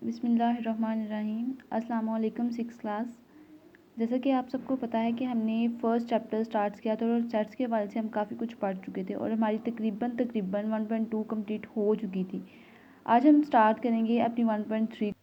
बिस्मिल्लाहिर्रहमानिर्रहीम। अस्सलाम वालेकुम सिक्स क्लास। जैसा कि आप सबको पता है कि हमने फर्स्ट चैप्टर स्टार्ट किया था और सेट्स के हवाले से हम काफ़ी कुछ पढ़ चुके थे और हमारी तकरीबन 1.2 कंप्लीट हो चुकी थी। आज हम स्टार्ट करेंगे अपनी 1.3।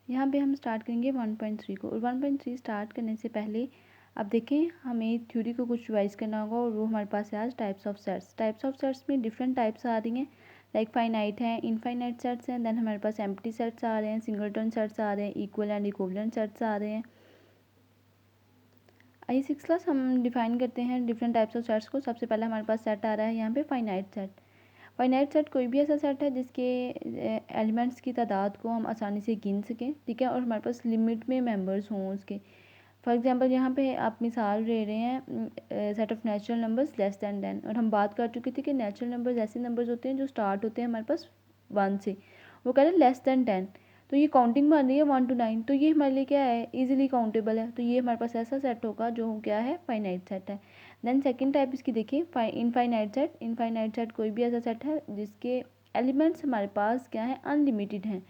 यहाँ पे हम स्टार्ट करेंगे 1.3 को, और 1.3 स्टार्ट करने से पहले अब देखें हमें थ्योरी को कुछ रिवाइज करना होगा, और वो हमारे पास है आज types of sets. Types of sets में डिफरेंट टाइप्स आ रही हैं, लाइक फाइनाइट हैं, इनफाइनाइट सेट्स हैं, देन हमारे पास एम्प्टी सेट्स आ रहे हैं, सिंगलटन सेट्स आ रहे हैं, इक्वल एंड इक्विवेलेंट सेट्स आ रहे हैं। आइए सिक्स क्लास हम डिफाइन करते हैं डिफरेंट टाइप्स ऑफ सेट्स को। सबसे पहले हमारे पास सेट आ रहा है यहाँ पे फाइनाइट सेट। फाइनाइट सेट कोई भी ऐसा सेट है जिसके एलिमेंट्स की तादाद को हम आसानी से गिन सकें, ठीक है, और हमारे पास लिमिट में मेंबर्स हों उसके। फॉर एग्जांपल यहाँ पे आप मिसाल ले रहे हैं set of natural numbers less than 10, और हम बात कर चुके थे कि नेचुरल नंबर्स ऐसे नंबर्स होते हैं जो स्टार्ट होते हैं हमारे पास 1 से। वो कह रहे हैं लेस दैन 10, तो ये काउंटिंग मान रही है 1 to 9, तो ये हमारे लिए क्या है, इजीली काउंटेबल है, तो ये हमारे पास ऐसा सेट होगा जो क्या है, फाइनाइट सेट है। देन सेकंड टाइप इसकी देखिए इनफाइनाइट सेट। इनफाइनाइट सेट कोई भी ऐसा सेट है जिसके एलिमेंट्स हमारे पास क्या है, अनलिमिटेड हैं।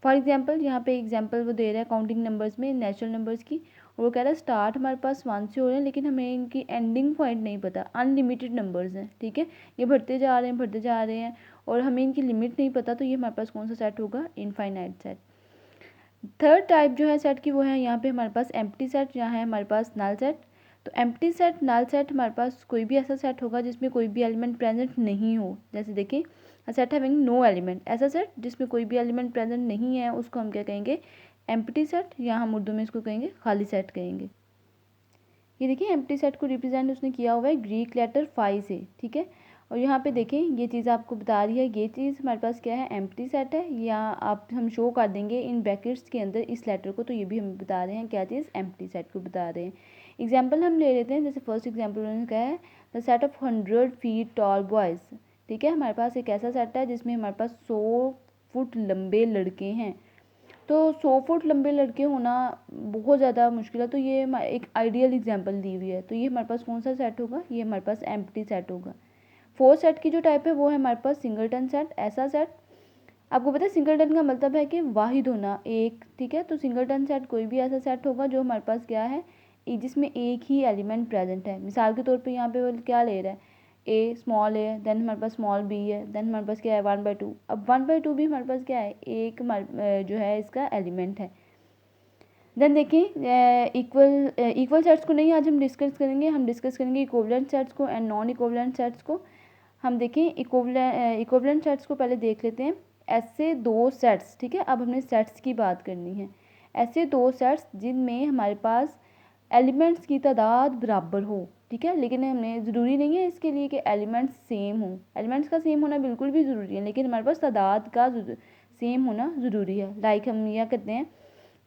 फॉर एग्जांपल यहाँ पे एग्जांपल वो दे रहा है काउंटिंग नंबर्स में, नेचुरल नंबर्स की, और वो कह रहा है स्टार्ट हमारे पास 1 से हो रहे हैं लेकिन हमें इनकी एंडिंग पॉइंट नहीं पता, अनलिमिटेड नंबर्स हैं, ठीक है, ये बढ़ते जा रहे हैं बढ़ते जा रहे हैं और हमें इनकी लिमिट नहीं पता, तो ये हमारे पास कौन सा सेट होगा, इनफाइनाइट सेट। थर्ड टाइप जो है सेट की वो है यहाँ पे हमारे पास एम्प्टी सेट, यहाँ है हमारे पास नल सेट। तो एम्प्टी सेट नल सेट हमारे पास कोई भी ऐसा सेट होगा जिसमें कोई भी एलिमेंट प्रेजेंट नहीं हो। जैसे देखिए सेट हैविंग नो एलिमेंट, ऐसा सेट जिसमें कोई भी एलिमेंट प्रेजेंट नहीं है उसको हम क्या कहेंगे, एम्प्टी सेट, या हम उर्दू में इसको कहेंगे खाली सेट कहेंगे। ये देखिए एम्प्टी सेट को रिप्रेजेंट उसने किया हुआ है ग्रीक लेटर फाई से, ठीक है, और यहाँ पे देखें ये चीज़ आपको बता रही है, ये चीज़ हमारे पास क्या है, एम्प्टी सेट है, या आप हम शो कर देंगे इन ब्रैकेट्स के अंदर इस लेटर को, तो ये भी हम बता रहे हैं क्या चीज़, एम्प्टी सेट को बता रहे हैं। एग्जाम्पल हम ले लेते हैं, जैसे फर्स्ट एग्जाम्पल उन्होंने कहा है the set of 100 feet tall boys, ठीक है, हमारे पास एक ऐसा सेट है जिसमें हमारे पास 100 फुट लंबे लड़के हैं। तो 100 फुट लंबे लड़के होना बहुत ज़्यादा मुश्किल है, तो ये एक आइडियल एग्जांपल दी हुई है, तो ये हमारे पास कौन सा सेट होगा, ये हमारे पास एम्प्टी सेट होगा। फोर्थ सेट की जो टाइप है वो है हमारे पास सिंगलटन सेट। ऐसा सेट आपको पता है सिंगलटन का मतलब है कि वाहिद होना, एक, ठीक है, तो सिंगलटन सेट कोई भी ऐसा सेट होगा जो हमारे पास क्या है, जिसमें एक ही एलिमेंट प्रेजेंट है। मिसाल के तौर पे यहाँ पे वो क्या ले रहा है, ए स्मॉल है, देन हमारे पास स्मॉल बी है, देन हमारे पास क्या है 1/2। अब 1/2 भी हमारे पास क्या है, एक जो है इसका एलिमेंट है। देन देखिए इक्वल सेट्स को नहीं आज हम डिस्कस करेंगे, हम डिस्कस करेंगे इक्विवेलेंट सेट्स को एंड नॉन इक्विवेलेंट सेट्स को। हम देखें इक्विवेलेंट सेट्स को पहले देख लेते हैं। ऐसे दो सेट्स, ठीक है, अब हमने सेट्स की बात करनी है। ऐसे दो सेट्स जिनमें हमारे पास एलिमेंट्स की तादाद बराबर हो, ठीक है, लेकिन हमें ज़रूरी नहीं है इसके लिए कि एलिमेंट्स सेम हो। एलिमेंट्स का सेम होना बिल्कुल भी ज़रूरी है, लेकिन हमारे पास तादाद का सेम होना ज़रूरी है। लाइक हम यह करते हैं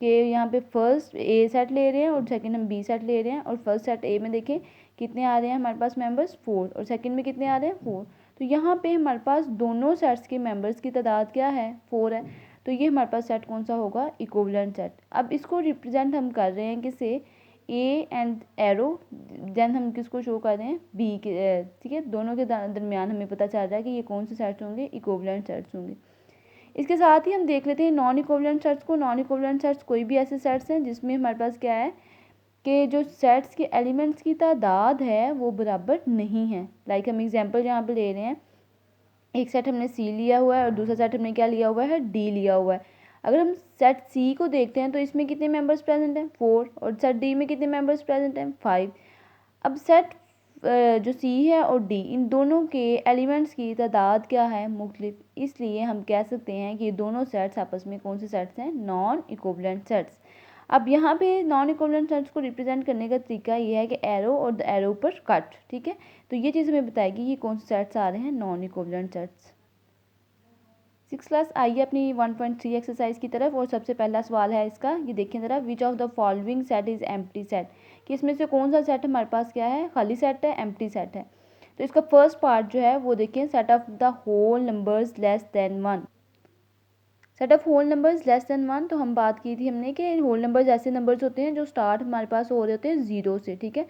कि यहाँ पे फर्स्ट ए सेट ले रहे हैं और सेकंड हम बी सेट ले रहे हैं, और फर्स्ट सेट ए में देखें कितने आ रहे हैं हमारे पास मेंबर्स 4, और सेकंड में कितने आ रहे हैं 4, तो यहाँ पे हमारे पास दोनों सेट्स के मेंबर्स की तादाद क्या है, 4 है, तो ये हमारे पास सेट कौन सा होगा, इक्विवेलेंट सेट। अब इसको रिप्रेजेंट हम कर रहे हैं किससे, ए एंड एरो, देन हम किसको शो कर रहे हैं, बी के, ठीक है, दोनों के दरमियान हमें पता चल रहा है कि ये कौन से सेट्स होंगे, इक्विवेलेंट सेट्स होंगे। इसके साथ ही हम देख लेते हैं नॉन इक्विवेलेंट सेट्स को। नॉन इक्विवेलेंट सेट्स कोई भी ऐसे सेट्स हैं जिसमें हमारे पास क्या है कि जो सेट्स के एलिमेंट्स की तादाद है वो बराबर नहीं है। लाइक हम एग्जांपल यहाँ पे ले रहे हैं, एक सेट हमने सी लिया हुआ है और दूसरा सेट हमने क्या लिया हुआ है, डी लिया हुआ है। अगर हम सेट सी को देखते हैं तो इसमें कितने मेंबर्स प्रेजेंट हैं, 4, और सेट डी में कितने मेंबर्स प्रेजेंट हैं, 5। अब सेट जो सी है और डी, इन दोनों के एलिमेंट्स की तादाद क्या है, मुख्तलिफ, इसलिए हम कह सकते हैं कि ये दोनों सेट्स आपस में कौन से सेट्स हैं, नॉन इक्विवेलेंट सेट्स। अब यहाँ पे नॉन इक्विवेलेंट सेट्स को रिप्रेजेंट करने का तरीका ये है कि एरो और द एरो पर कट, ठीक है, तो ये चीज़ हमें बताएगी ये कौन से सेट्स आ रहे हैं, non equivalent sets. Six class आइए अपनी 1.3 एक्सरसाइज की तरफ, और सबसे पहला सवाल है इसका, ये देखिए ज़रा, which of the following set is empty set, कि इसमें से कौन सा सेट हमारे पास क्या है, खाली सेट है, एम्प्टी सेट है। तो इसका फर्स्ट पार्ट जो है वो देखिए, set of the whole numbers less than 1। Set of whole numbers less than 1, तो हम बात की थी हमने कि होल नंबर्स ऐसे नंबर्स होते हैं जो स्टार्ट हमारे पास हो रहे होते हैं 0 से, ठीक है,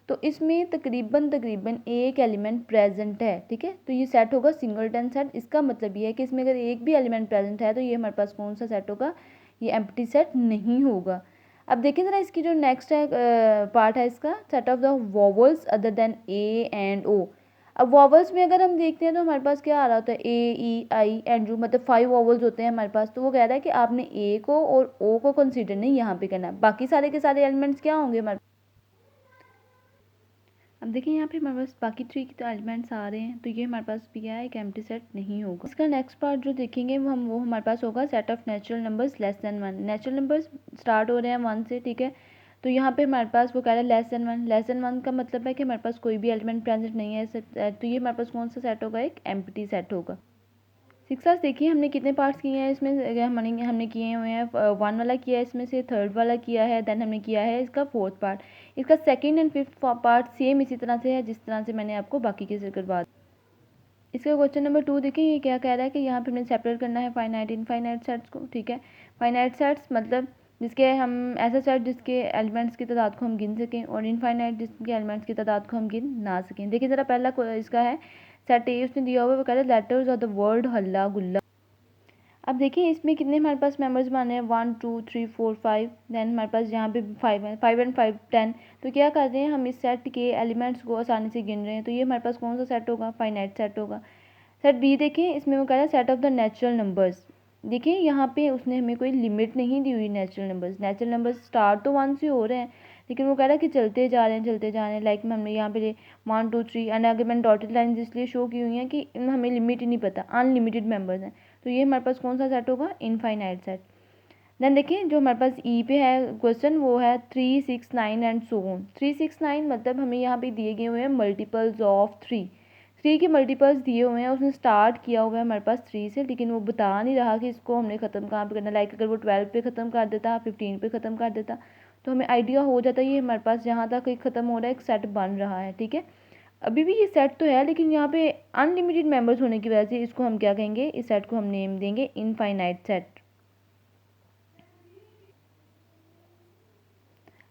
तो इसमें तकरीबन एक एलिमेंट प्रेजेंट है, ठीक है। तो ये सेट होगा सिंगलटन सेट। इसका मतलब ये है कि इसमें अगर एक भी एलिमेंट प्रेजेंट है तो ये हमारे पास कौन सा सेट होगा, ये एम्प्टी सेट नहीं होगा। अब देखिए ज़रा इसकी जो नेक्स्ट है पार्ट है इसका, set of the vowels other than A and O. अब वॉवल्स में अगर हम देखते हैं तो हमारे पास क्या आ रहा होता है, ए ई आई एंड यू, मतलब 5 वॉवल्स होते हैं हमारे पास। तो वो कह रहा है कि आपने ए को और ओ को कंसीडर नहीं यहाँ पे करना, बाकी सारे के सारे एलिमेंट्स क्या होंगे हमारे। अब देखिए यहाँ पे हमारे पास बाकी 3 के तो एलिमेंट्स आ रहे हैं, तो ये हमारे पास भी क्या है, एक एम्प्टी सेट नहीं होगा। इसका नेक्स्ट पार्ट जो देखेंगे वो हमारे पास होगा set of natural numbers less than 1। Natural numbers start हो रहे हैं 1 से, ठीक है। तो यहाँ पे हमारे पास वो कह रहा है लेस देन 1। लेस देन 1 का मतलब है कि हमारे पास कोई भी एलिमेंट प्रेजेंट नहीं है, तो ये हमारे पास कौन सा सेट होगा, एक एम्प्टी सेट होगा। 6 देखिए हमने कितने पार्ट्स किए हैं इसमें, हमने किए हुए हैं 1 वाला किया है, इसमें से 3rd वाला किया है, देन हमने किया है इसका 4th पार्ट। इसका 2nd and 5th part same इसी तरह से है जिस तरह से मैंने आपको बाकी के करवा। इसका क्वेश्चन नंबर 2 देखिए, ये क्या कह रहा है कि यहाँ पे हमें सेपरेट करना है फाइनाइट इनफाइनाइट सेट्स को, ठीक है। फाइनाइट सेट्स मतलब जिसके हम ऐसा सेट जिसके एलिमेंट्स की तादाद को हम गिन सकें, और इनफाइनाइट जिसके एलिमेंट्स की तादाद को हम गिन ना सकें। देखिए ज़रा पहला इसका है सेट ए, उसने दिया हुआ है, वो कह रहा है लेटर्स ऑफ द वर्ड हल्ला गुल्ला। अब देखिए इसमें कितने हमारे पास मेंबर्स बने हैं, 1 2 3 4 5, देन हमारे पास यहाँ पे 5 है, 5 एंड 5 10। तो क्या कर रहे हैं हम, इस सेट के एलिमेंट्स को आसानी से गिन रहे हैं, तो ये हमारे पास कौन सा सेट होगा, फाइनाइट सेट होगा। सेट बी देखिए, इसमें वो कह रहा है set of the natural numbers. देखिए यहाँ पे उसने हमें कोई लिमिट नहीं दी हुई natural numbers. Natural numbers start तो 1 से हो रहे हैं, लेकिन वो कह रहा है कि चलते जा रहे हैं चलते जा रहे हैं। लाइक हमने यहाँ पे 1 2 3 एंड आगे मैंने डॉटेड लाइन इसलिए शो की हुई है कि हमें लिमिट ही नहीं पता, अनलिमिटेड मेंबर्स हैं। तो ये हमारे पास कौन सा सेट होगा, इनफाइनाइट सेट। देन देखिए जो हमारे पास ई पे है क्वेश्चन, वो है 3 6 9 एंड सो ऑन। 3 6 9 मतलब हमें यहाँ पे दिए गए हुए हैं मल्टीपल्स ऑफ 3 के मल्टीपल्स दिए हुए हैं। उसने स्टार्ट किया हुआ है हमारे पास 3 से, लेकिन वो बता नहीं रहा कि इसको हमने ख़त्म कहाँ पे करना। लाइक अगर वो 12 पे ख़त्म कर देता, 15 पे ख़त्म कर देता, तो हमें आइडिया हो जाता ये हमारे पास जहाँ तक एक ख़त्म हो रहा है एक सेट बन रहा है, ठीक है। अभी भी ये सेट तो है, लेकिन यहाँ पे अनलिमिटेड मेंबर्स होने की वजह से इसको हम क्या कहेंगे, इस सेट को हम नेम देंगे इनफाइनाइट सेट।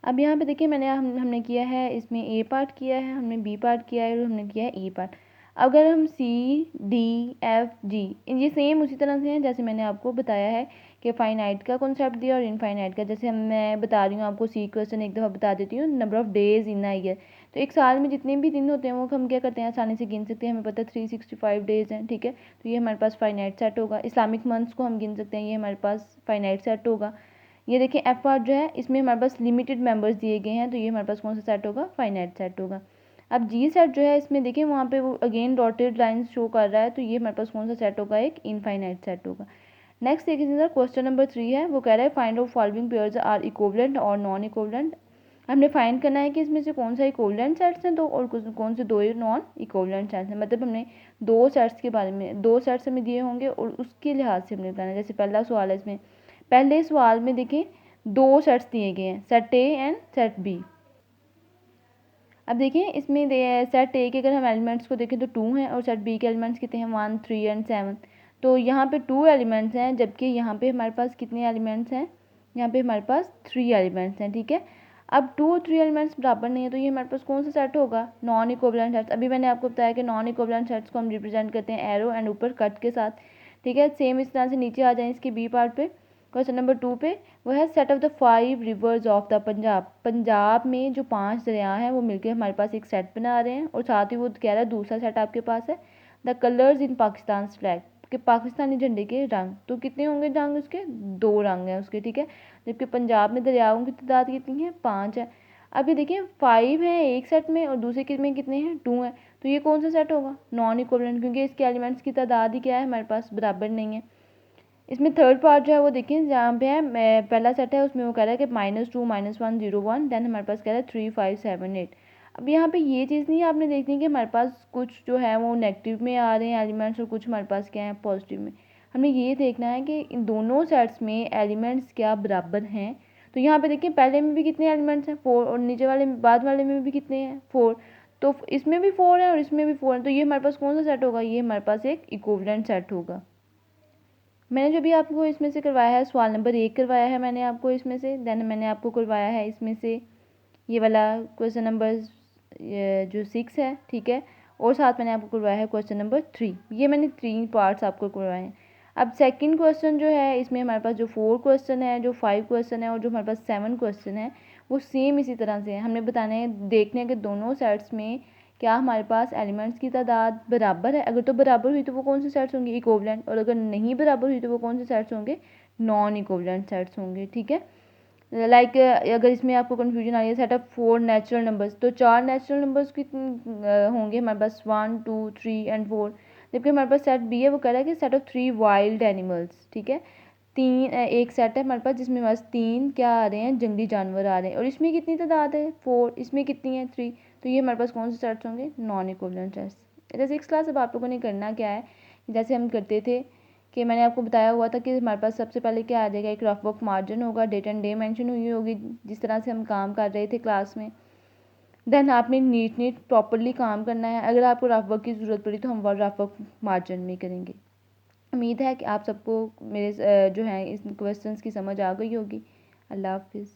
अब यहाँ पे देखिए हमने किया है इसमें ए पार्ट किया है, हमने बी पार्ट किया है और हमने किया है ई पार्ट। अगर हम सी डी एफ जी, ये सेम उसी तरह से हैं जैसे मैंने आपको बताया है कि फाइनाइट का कॉन्सेप्ट दिया और इनफाइनाइट का। जैसे मैं बता रही हूँ आपको, सी क्वेश्चन एक दफ़ा बता देती हूँ, number of days in a year. तो एक साल में जितने भी दिन होते हैं वो हम क्या करते हैं, आसानी से गिन सकते हैं। हमें पता है 365 डेज हैं, ठीक है। तो ये हमारे पास फाइनाइट सेट होगा। इस्लामिक मंथ्स को हम गिन सकते हैं, ये हमारे पास फाइनाइट सेट होगा। ये देखिए एफ पार्ट जो है, इसमें हमारे पास लिमिटेड मेंबर्स दिए गए हैं, तो ये हमारे पास कौन सा सेट होगा, फाइनाइट सेट होगा। अब जी सेट जो है, इसमें देखिए वहाँ पे वो अगेन डॉटेड लाइंस शो कर रहा है, तो ये हमारे पास कौन सा सेट होगा, एक इनफाइनाइट सेट होगा। नेक्स्ट देखिए सर, क्वेश्चन नंबर 3 है, वो कह रहा है find out following pairs are equivalent और नॉन इक्विवेलेंट। हमने फाइंड करना है कि इसमें से कौन सा इक्विवेलेंट सेट्स हैं दो, और कौन से दो नॉन इक्विवेलेंट सेट्स हैं। मतलब हमने दो सेट्स के बारे में, दो सेट्स हमें दिए होंगे और उसके लिहाज से हमने बताना है। जैसे पहला सवाल है, इसमें पहले सवाल में देखें दो सेट्स दिए गए हैं, set A and set B. अब देखिए इसमें सेट ए के अगर हम एलिमेंट्स को देखें तो 2 हैं, और सेट बी के एलिमेंट्स कितने हैं, 1 3 एंड 7। तो यहाँ पे 2 एलिमेंट्स हैं, जबकि यहाँ पे हमारे पास कितने एलिमेंट्स हैं, यहाँ पे हमारे पास 3 एलिमेंट्स हैं, ठीक है। अब 2 और 3 एलिमेंट्स बराबर नहीं है, तो ये हमारे पास कौन सा सेट होगा, नॉन इक्विवेलेंट सेट्स। अभी मैंने आपको बताया कि नॉन इक्विवेलेंट सेट्स को हम रिप्रेजेंट करते हैं एरो एंड ऊपर कट के साथ, ठीक है। सेम इस तरह से नीचे आ जाए इसके बी पार्ट पे, क्वेश्चन नंबर 2 पे वो है set of the 5 reverse of the Punjab. Punjab में जो 5 दरिया हैं वो मिलकर हमारे पास एक सेट बना रहे हैं, और साथ ही वो कह रहा है दूसरा सेट आपके पास है the colours in Pakistan flag, के पाकिस्तानी झंडे के रंग। तो कितने होंगे रंग उसके, 2 रंग हैं उसके, ठीक है। जबकि पंजाब में दरियाओं की तादाद कितनी है, 5 है। अभी देखिए 5 है एक सेट में और दूसरे में कितने हैं, 2 हैं। तो ये कौन सा सेट होगा, नॉन इक्विवेलेंट, क्योंकि इसके एलिमेंट्स की तादाद ही क्या है हमारे पास, बराबर नहीं है। इसमें 3rd पार्ट जो है वो देखिए जहाँ पे है पहला सेट है, उसमें वो कह रहा है कि -2 -1 0 1, देन हमारे पास कह रहा है 3 5 7 8। अब यहाँ पे ये चीज़ नहीं है आपने देखनी कि हमारे पास कुछ जो है वो नेगेटिव में आ रहे हैं एलिमेंट्स और कुछ हमारे पास क्या है पॉजिटिव में। हमने ये देखना है कि इन दोनों सेट्स में एलिमेंट्स क्या बराबर हैं। तो यहाँ पे देखिए पहले में भी कितने एलिमेंट्स हैं, 4, और नीचे वाले बाद वाले में भी कितने हैं, 4। तो इसमें भी 4 है और इसमें भी 4 है, तो ये हमारे पास कौन सा सेट होगा, ये हमारे पास एक इक्विवेलेंट सेट होगा। मैंने जो भी आपको इसमें से करवाया है, सवाल नंबर 1 करवाया है मैंने आपको इसमें से, देन मैंने आपको करवाया है इसमें से ये वाला क्वेश्चन नंबर जो 6 है, ठीक है, और साथ मैंने आपको करवाया है क्वेश्चन नंबर 3। ये मैंने 3 पार्ट्स आपको करवाए हैं। अब सेकंड क्वेश्चन जो है, इसमें हमारे पास जो 4 क्वेश्चन है, जो 5 क्वेश्चन है और जो हमारे पास 7 क्वेश्चन है, वो सेम इसी तरह से है। हमने बताने हैं, देखने हैं कि दोनों सेट्स में क्या हमारे पास एलिमेंट्स की तादाद बराबर है। अगर तो बराबर हुई तो वो कौन से सेट्स होंगे, इक्विवेलेंट, और अगर नहीं बराबर हुई तो वो कौन से सेट्स होंगे, नॉन इक्विवेलेंट सेट्स होंगे, ठीक है। लाइक अगर इसमें आपको कन्फ्यूजन आ रही है, सेट ऑफ 4 नेचुरल नंबर्स, तो 4 नेचुरल नंबर्स कितने होंगे हमारे पास, 1 2 3 एंड 4। जबकि हमारे पास सेट बी है, वो कह रहा है कि सेट ऑफ 3 वाइल्ड एनिमल्स, ठीक है। एक सेट है हमारे पास जिसमें बस 3 क्या आ रहे हैं, जंगली जानवर आ रहे हैं, और इसमें कितनी तादाद है, 4, इसमें कितनी है, 3। तो ये हमारे पास कौन से सेट्स होंगे, नॉन इक्विवेलेंट सेट्स। जैसे 6 क्लास अब आप लोगों ने करना क्या है, जैसे हम करते थे कि मैंने आपको बताया हुआ था कि हमारे पास सबसे पहले क्या आ जाएगा, एक रफ वर्क मार्जिन होगा, डेट एंड डे मेंशन हुई होगी, जिस तरह से हम काम कर रहे थे क्लास में। देन आपने नीट प्रॉपरली काम करना है। अगर आपको रफ वर्क की ज़रूरत पड़ी तो हम रफ वर्क मार्जिन में करेंगे। उम्मीद है कि आप सबको मेरे जो है इस क्वेश्चंस की समझ आ गई होगी। अल्लाह हाफिज़।